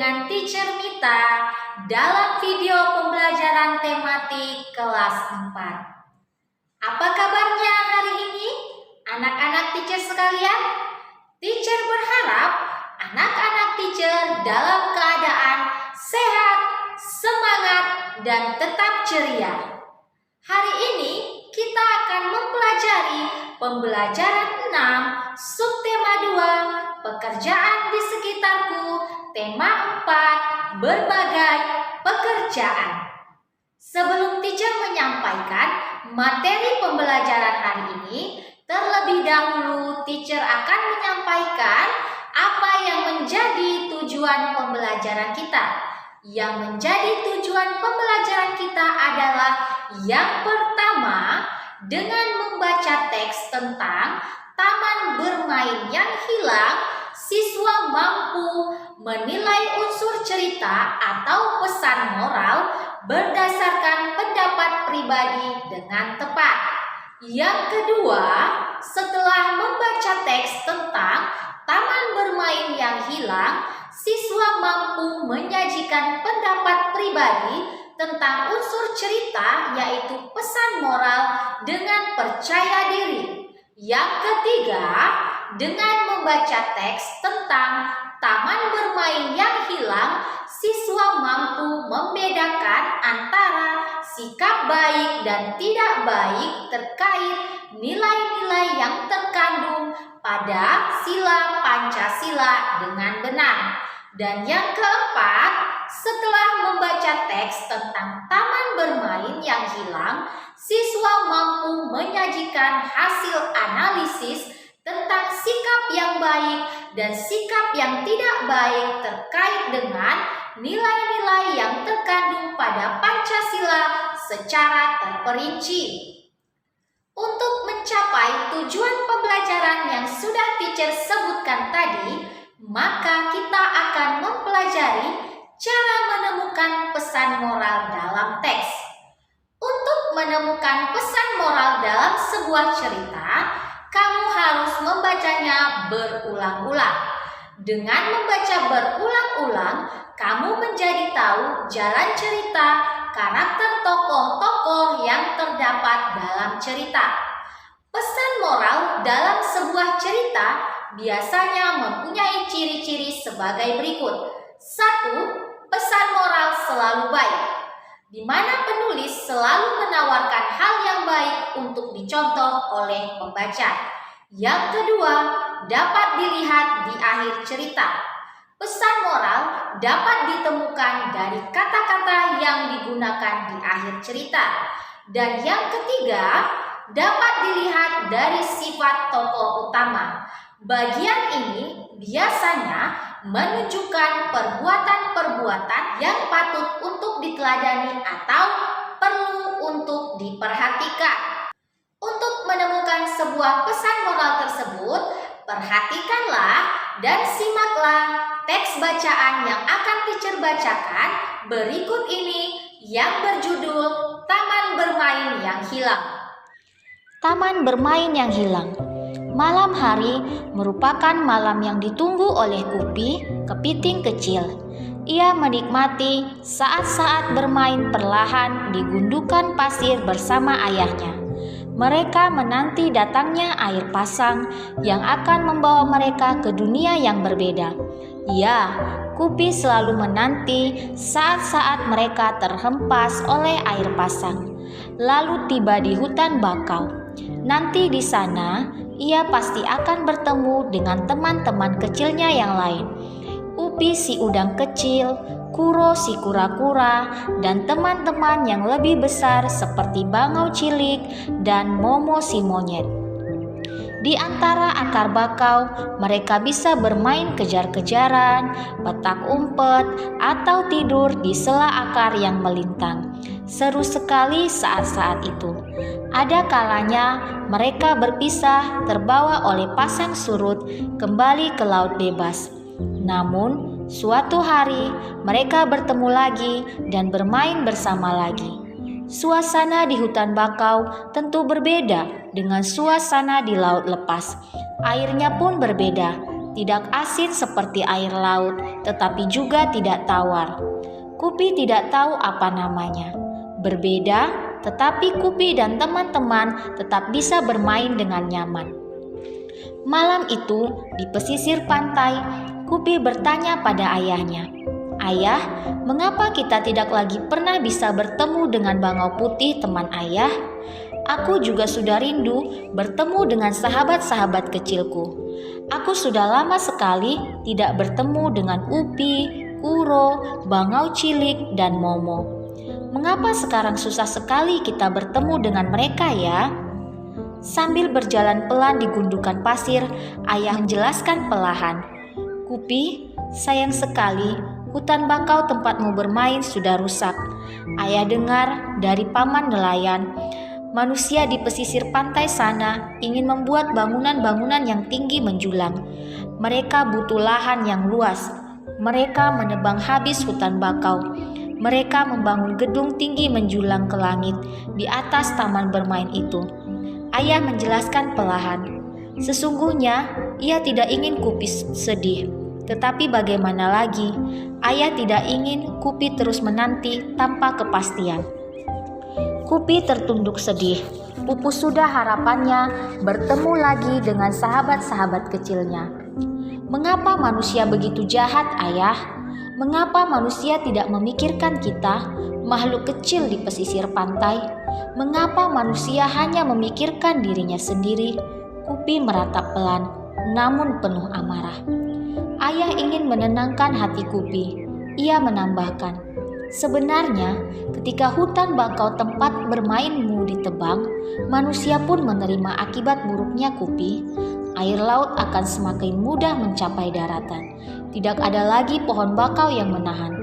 dengan Teacher Mita dalam video pembelajaran tematik kelas 4. Apa kabarnya hari ini, anak-anak teacher sekalian? Teacher berharap anak-anak teacher dalam keadaan sehat, semangat, dan tetap ceria. Hari ini kita akan mempelajari pembelajaran 6, subtema 2, pekerjaan di sekitarku, tema 4, berbagai pekerjaan. Sebelum teacher menyampaikan materi pembelajaran hari ini, terlebih dahulu teacher akan menyampaikan apa yang menjadi tujuan pembelajaran kita. Yang menjadi tujuan pembelajaran kita adalah yang pertama, dengan membaca teks tentang taman bermain yang hilang, siswa mampu menilai unsur cerita atau pesan moral berdasarkan pendapat pribadi dengan tepat. Yang kedua, setelah membaca teks tentang taman bermain yang hilang, siswa mampu menyajikan pendapat pribadi tentang unsur cerita, yaitu pesan moral dengan percaya diri. Yang ketiga, dengan membaca teks tentang taman bermain yang hilang, siswa mampu membedakan antara sikap baik dan tidak baik terkait nilai-nilai yang terkandung pada sila Pancasila dengan benar. Dan yang keempat, setelah membaca teks tentang taman bermain yang hilang, siswa mampu menyajikan hasil analisis tentang sikap yang baik dan sikap yang tidak baik terkait dengan nilai-nilai yang terkandung pada Pancasila secara terperinci. Untuk mencapai tujuan pembelajaran yang sudah teacher sebutkan tadi, maka kita akan mempelajari cara menemukan pesan moral dalam teks. Untuk menemukan pesan moral dalam sebuah cerita, kamu harus membacanya berulang-ulang. Dengan membaca berulang-ulang, kamu menjadi tahu jalan cerita, karakter tokoh-tokoh yang terdapat dalam cerita. Pesan moral dalam sebuah cerita biasanya mempunyai ciri-ciri sebagai berikut. 1. Pesan moral selalu baik, di mana penulis selalu menawarkan hal yang baik untuk dicontoh oleh pembaca. Yang kedua, dapat dilihat di akhir cerita. Pesan moral dapat ditemukan dari kata-kata yang digunakan di akhir cerita. Dan yang ketiga, dapat dilihat dari sifat tokoh utama. Bagian ini biasanya menunjukkan perbuatan-perbuatan yang patut untuk diteladani atau perlu untuk diperhatikan. Untuk menemukan sebuah pesan moral tersebut, perhatikanlah dan simaklah teks bacaan yang akan teacher bacakan berikut ini yang berjudul Taman Bermain yang Hilang. Taman bermain yang hilang. Malam hari merupakan malam yang ditunggu oleh Kupi, kepiting kecil. Ia menikmati saat-saat bermain perlahan di gundukan pasir bersama ayahnya. Mereka menanti datangnya air pasang yang akan membawa mereka ke dunia yang berbeda. Ya, Kupi selalu menanti saat-saat mereka terhempas oleh air pasang, lalu tiba di hutan bakau. Nanti di sana, ia pasti akan bertemu dengan teman-teman kecilnya yang lain. Upi si udang kecil, Kuro si kura-kura, dan teman-teman yang lebih besar seperti bangau cilik dan Momo si monyet. Di antara akar bakau, mereka bisa bermain kejar-kejaran, petak umpet, atau tidur di sela akar yang melintang. Seru sekali saat-saat itu. Ada kalanya mereka berpisah terbawa oleh pasang surut kembali ke laut bebas. Namun, suatu hari mereka bertemu lagi dan bermain bersama lagi. Suasana di hutan bakau tentu berbeda dengan suasana di laut lepas. Airnya pun berbeda. tidak asin seperti air laut, tetapi juga tidak tawar. Kupi tidak tahu apa namanya. Berbeda, tetapi Kupi dan teman-teman tetap bisa bermain dengan nyaman. Malam itu, di pesisir pantai, Kupi bertanya pada ayahnya, "Ayah, mengapa kita tidak lagi pernah bisa bertemu dengan bangau putih teman ayah? Aku juga sudah rindu bertemu dengan sahabat-sahabat kecilku. Aku sudah lama sekali tidak bertemu dengan Upi, Kuro, bangau cilik, dan Momo. Mengapa sekarang susah sekali kita bertemu dengan mereka ya?" Sambil berjalan pelan di gundukan pasir, ayah menjelaskan perlahan, "Kupi, sayang sekali, hutan bakau tempatmu bermain sudah rusak. Ayah dengar dari paman nelayan, manusia di pesisir pantai sana ingin membuat bangunan-bangunan yang tinggi menjulang. Mereka butuh lahan yang luas. Mereka menebang habis hutan bakau. Mereka membangun gedung tinggi menjulang ke langit di atas taman bermain itu." Ayah menjelaskan perlahan, "Sesungguhnya ia tidak ingin Kupi sedih. Tetapi bagaimana lagi? Ayah tidak ingin Kupi terus menanti tanpa kepastian." Kupi tertunduk sedih. Pupus sudah harapannya bertemu lagi dengan sahabat-sahabat kecilnya. "Mengapa manusia begitu jahat, Ayah? Mengapa manusia tidak memikirkan kita, makhluk kecil di pesisir pantai? Mengapa manusia hanya memikirkan dirinya sendiri?" Kupi meratap pelan, namun penuh amarah. Ayah ingin menenangkan hati Kupi. Ia menambahkan, "Sebenarnya, ketika hutan bakau tempat bermainmu ditebang, manusia pun menerima akibat buruknya, Kupi. Air laut akan semakin mudah mencapai daratan. Tidak ada lagi pohon bakau yang menahan.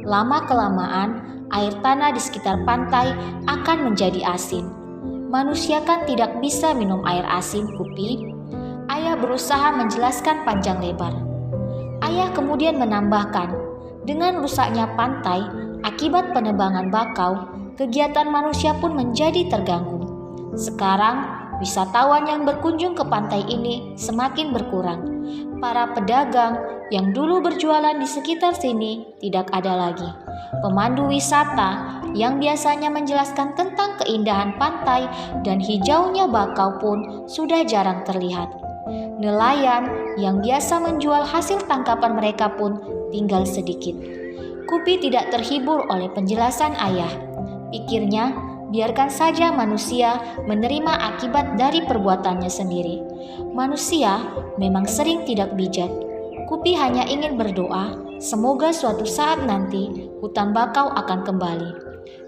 Lama-kelamaan, air tanah di sekitar pantai akan menjadi asin. Manusia kan tidak bisa minum air asin, Kupi." Ayah berusaha menjelaskan panjang lebar. Ayah kemudian menambahkan, "Dengan rusaknya pantai akibat penebangan bakau, kegiatan manusia pun menjadi terganggu. Sekarang, wisatawan yang berkunjung ke pantai ini semakin berkurang. Para pedagang yang dulu berjualan di sekitar sini tidak ada lagi. Pemandu wisata yang biasanya menjelaskan tentang keindahan pantai dan hijaunya bakau pun sudah jarang terlihat. Nelayan yang biasa menjual hasil tangkapan mereka pun tinggal sedikit." Kupi tidak terhibur oleh penjelasan ayah. Pikirnya, biarkan saja manusia menerima akibat dari perbuatannya sendiri. Manusia memang sering tidak bijak. Kupi hanya ingin berdoa, semoga suatu saat nanti hutan bakau akan kembali.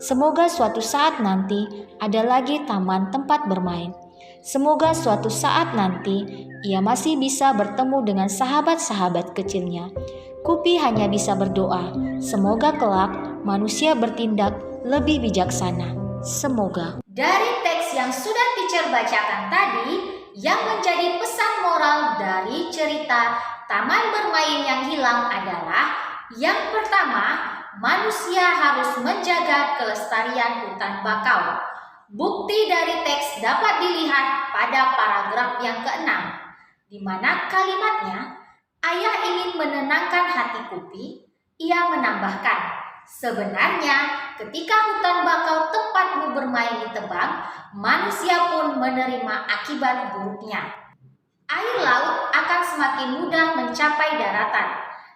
Semoga suatu saat nanti ada lagi taman tempat bermain. Semoga suatu saat nanti ia masih bisa bertemu dengan sahabat-sahabat kecilnya. Kupi hanya bisa berdoa, semoga kelak manusia bertindak lebih bijaksana. Semoga. Dari teks yang sudah teacher bacakan tadi, yang menjadi pesan moral dari cerita Taman Bermain yang Hilang adalah yang pertama, manusia harus menjaga kelestarian hutan bakau. Bukti dari teks dapat dilihat pada paragraf yang ke-6, di mana kalimatnya, ayah ingin menenangkan hati Kupi. Ia menambahkan, sebenarnya ketika hutan bakau tempatmu bermain ditebang, manusia pun menerima akibat buruknya. Air laut akan semakin mudah mencapai daratan.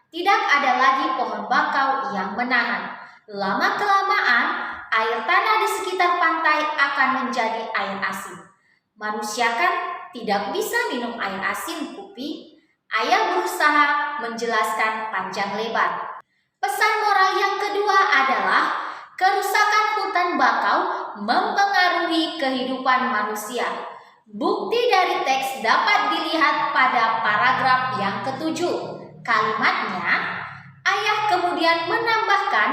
Tidak ada lagi pohon bakau yang menahan. Lama-kelamaan, air tanah di sekitar pantai akan menjadi air asin. Manusia kan tidak bisa minum air asin, Kupi. Ayah berusaha menjelaskan panjang lebar. Pesan moral yang kedua adalah kerusakan hutan bakau mempengaruhi kehidupan manusia. Bukti dari teks dapat dilihat pada paragraf yang ke-7. Kalimatnya, ayah kemudian menambahkan,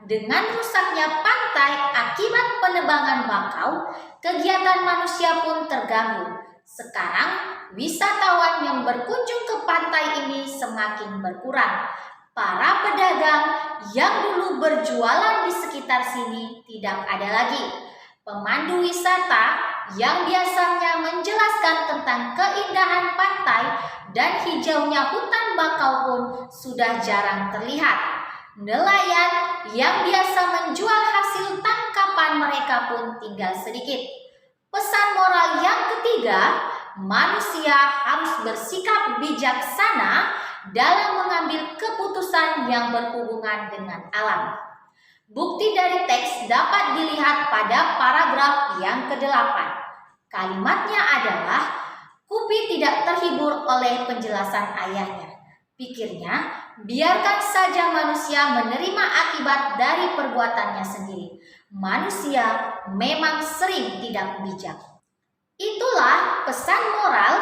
dengan rusaknya pantai akibat penebangan bakau, kegiatan manusia pun terganggu. Sekarang, wisatawan yang berkunjung ke pantai ini semakin berkurang. Para pedagang yang dulu berjualan di sekitar sini tidak ada lagi. Pemandu wisata yang biasanya menjelaskan tentang keindahan pantai dan hijaunya hutan bakau pun sudah jarang terlihat. Nelayan yang biasa menjual hasil tangkapan mereka pun tinggal sedikit. Pesan moral yang ketiga, manusia harus bersikap bijaksana dalam mengambil keputusan yang berhubungan dengan alam. Bukti dari teks dapat dilihat pada paragraf yang ke-8. Kalimatnya adalah, Kupi tidak terhibur oleh penjelasan ayahnya. Pikirnya, biarkan saja manusia menerima akibat dari perbuatannya sendiri. Manusia memang sering tidak bijak. Itulah pesan moral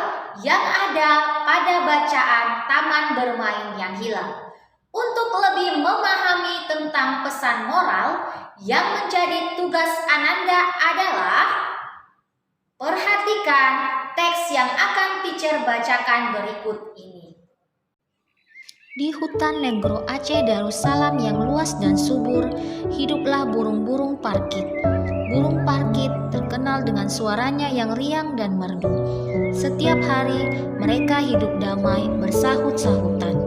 yang ada pada bacaan Taman Bermain yang Hilang. Untuk lebih memahami tentang pesan moral yang menjadi tugas Ananda adalah perhatikan teks yang akan teacher bacakan berikut ini. Di hutan negro Aceh Darussalam yang luas dan subur, hiduplah burung-burung parkit. Burung parkit terkenal dengan suaranya yang riang dan merdu. Setiap hari mereka hidup damai bersahut-sahutan.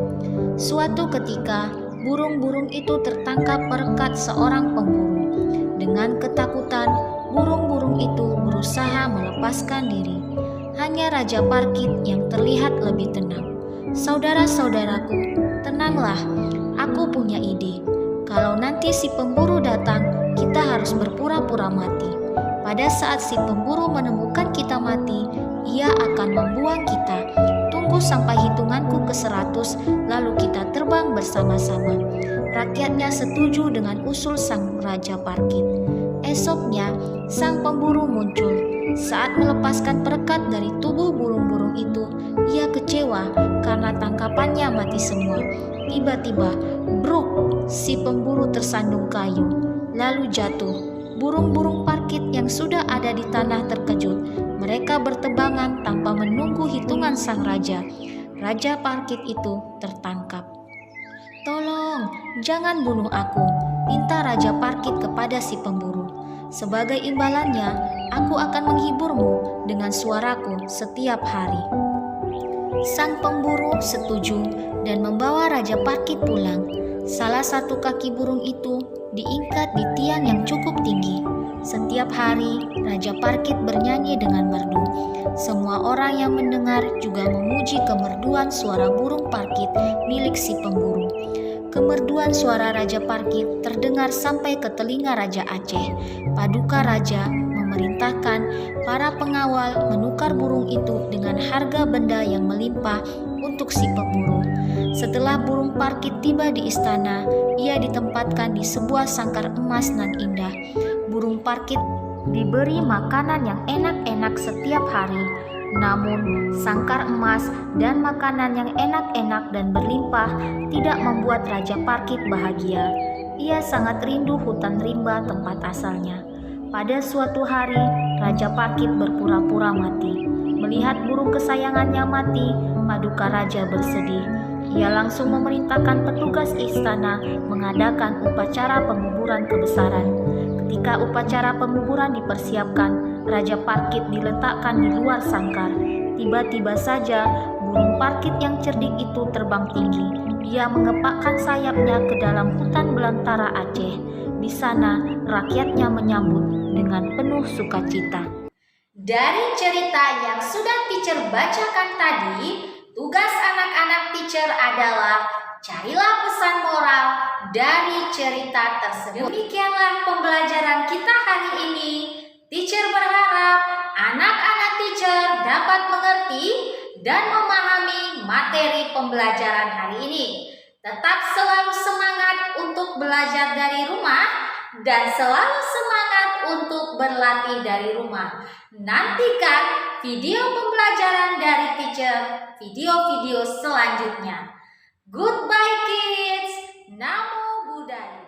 Suatu ketika, burung-burung itu tertangkap perekat seorang pemburu. Dengan ketakutan, burung-burung itu berusaha melepaskan diri. Hanya Raja Parkit yang terlihat lebih tenang. Saudara-saudaraku, tenanglah, aku punya ide. Kalau nanti si pemburu datang, kita harus berpura-pura mati. Pada saat si pemburu menemukan kita mati, ia akan membuang kita. Tunggu sampai hitunganku ke 100, lalu kita terbang bersama-sama. Rakyatnya setuju dengan usul sang Raja Parkit. Esoknya, sang pemburu muncul. Saat melepaskan perekat dari tubuh burung-burung itu, ia kecewa karena tangkapannya mati semua. Tiba-tiba, bruk, si pemburu tersandung kayu, lalu jatuh. Burung-burung parkit yang sudah ada di tanah terkejut. Mereka bertebangan tanpa menunggu hitungan sang raja. Raja Parkit itu tertangkap. Tolong, jangan bunuh aku, pinta Raja Parkit kepada si pemburu. Sebagai imbalannya, aku akan menghiburmu dengan suaraku setiap hari. Sang pemburu setuju dan membawa Raja Parkit pulang. Salah satu kaki burung itu diikat di tiang yang cukup tinggi. Setiap hari, Raja Parkit bernyanyi dengan merdu. Semua orang yang mendengar juga memuji kemerduan suara burung parkit milik si pemburu. Kemerduan suara Raja Parkit terdengar sampai ke telinga Raja Aceh. Paduka Raja memerintahkan para pengawal menukar burung itu dengan harga benda yang melimpah untuk si pemburu. Setelah burung parkit tiba di istana, ia ditempatkan di sebuah sangkar emas nan indah. Burung parkit diberi makanan yang enak-enak setiap hari. Namun, sangkar emas dan makanan yang enak-enak dan berlimpah tidak membuat Raja Parkit bahagia. Ia sangat rindu hutan rimba tempat asalnya. Pada suatu hari, Raja Parkit berpura-pura mati. Melihat burung kesayangannya mati, Paduka Raja bersedih. Ia langsung memerintahkan petugas istana mengadakan upacara penguburan kebesaran. Ketika upacara penguburan dipersiapkan, Raja Parkit diletakkan di luar sangkar. Tiba-tiba saja, burung parkit yang cerdik itu terbang tinggi. Ia mengepakkan sayapnya ke dalam hutan belantara Aceh. Di sana, rakyatnya menyambut dengan penuh sukacita. Dari cerita yang sudah teacher bacakan tadi, tugas anak-anak teacher adalah carilah pesan moral dari cerita tersebut. Demikianlah pembelajaran kita hari ini. Teacher berharap anak-anak teacher dapat mengerti dan memahami materi pembelajaran hari ini. Tetap selalu semangat untuk belajar dari rumah dan selalu semangat untuk berlatih dari rumah. Nantikan video pembelajaran dari teacher, video-video selanjutnya. Goodbye kids, Namo Buddhaya.